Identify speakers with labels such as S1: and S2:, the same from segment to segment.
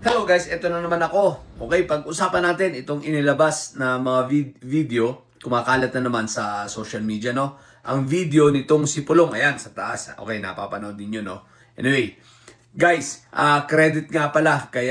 S1: Hello guys, ito na naman ako. Okay, pag-usapan natin itong inilabas na mga video, kumakalat na naman sa social media, no? Ang video nitong si Pulong, ayan, sa taas. Okay, napapanood din yun, no? Anyway, guys, credit nga pala kay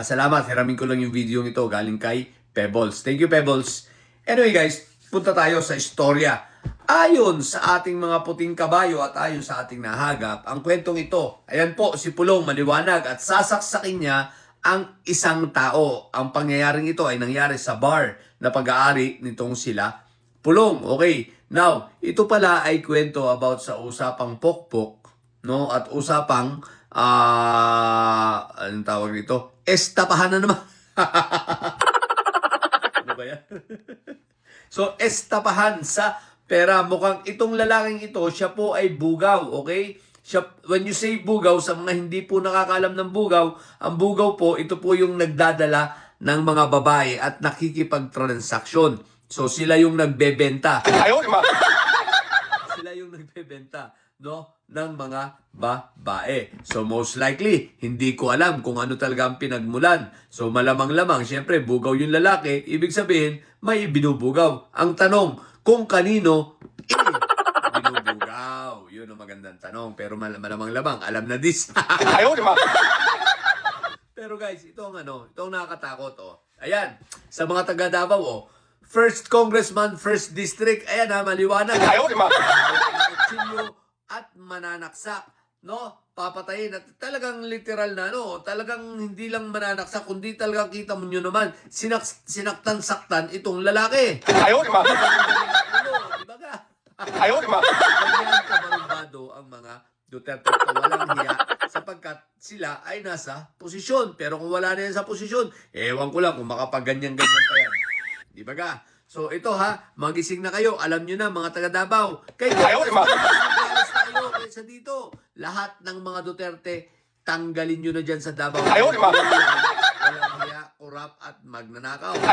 S1: salamat, hiramin ko lang yung video nito galing kay Pebbles. Thank you, Pebbles. Anyway guys, punta tayo sa istorya. Ayon sa ating mga puting kabayo at ayon sa ating nahagap, ang kwentong ito, ayan po, si Pulong maliwanag at sasaksakin niya ang isang tao. Ang pangyayaring ito ay nangyari sa bar na pag-aari nitong sila Pulong. Okay, now, ito pala ay kwento about sa usapang pokpok, no? At usapang, anong tawag dito? Estapahan na naman. Ano ba yan? So, estapahan sa pera. Mukhang itong lalaking ito, siya po ay bugaw, okay? When you say bugaw, sa mga hindi po nakakalam ng bugaw, ang bugaw po, ito po yung nagdadala ng mga babae at nakikipagtransaksyon. So, sila yung nagbebenta. Sila yung nagbebenta, no, ng mga babae. So, most likely, hindi ko alam kung ano talaga ang pinagmulan. So, malamang-lamang, syempre, bugaw yung lalaki, ibig sabihin, may binubugaw. Ang tanong, kung kanino binubugaw. Yun ang magandang tanong. Pero malamang-lamang, alam na this. Pero guys, ito ang nakakatakot. Ayan, sa mga taga Davao, First Congressman, First District, ayan maliwanag. At mananaksak, no? Papatayin at talagang literal na, talagang hindi lang mananaksak, kundi talagang kita mo nyo naman, sinaktan-saktan itong lalaki. Ganyan kabarumbado ang mga Duterte na walang hiya sapagkat sila ay nasa posisyon. Pero kung wala na yan sa posisyon, ewan ko lang kung makapag-ganyan-ganyan pa yan. Di ba ka? So ito magising na kayo. Alam nyo na mga taga Davao. Kayo kaysa dito. Lahat ng mga Duterte, tanggalin nyo na dyan sa Davao. Walang hiya, korap at magnanakaw. So,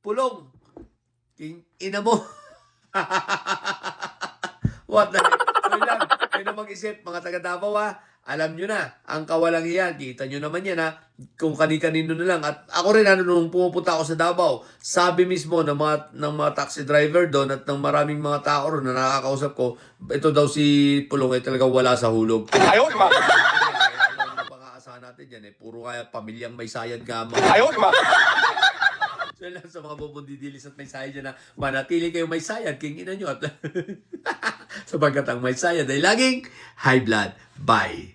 S1: Pulong, ina mo. What the heck? So lang, kayo na mag-isip, mga taga Davao alam nyo na, ang kawalang iyan, kita nyo naman yan kung kani-kanino na lang. At ako rin nung pumupunta ako sa Davao, sabi mismo ng mga taxi driver doon at ng maraming mga tao ron na nakakausap ko, ito daw si Pulong ay talagang wala sa hulog. Ano pang-aasahan natin dyan puro kaya pamilyang may sayad ka mo. So lang sa mga bubundidilis at may sayad dyan manatili kayo may sayad, king ina nyo. At sapagkat ang may sayad ay laging high blood. Bye.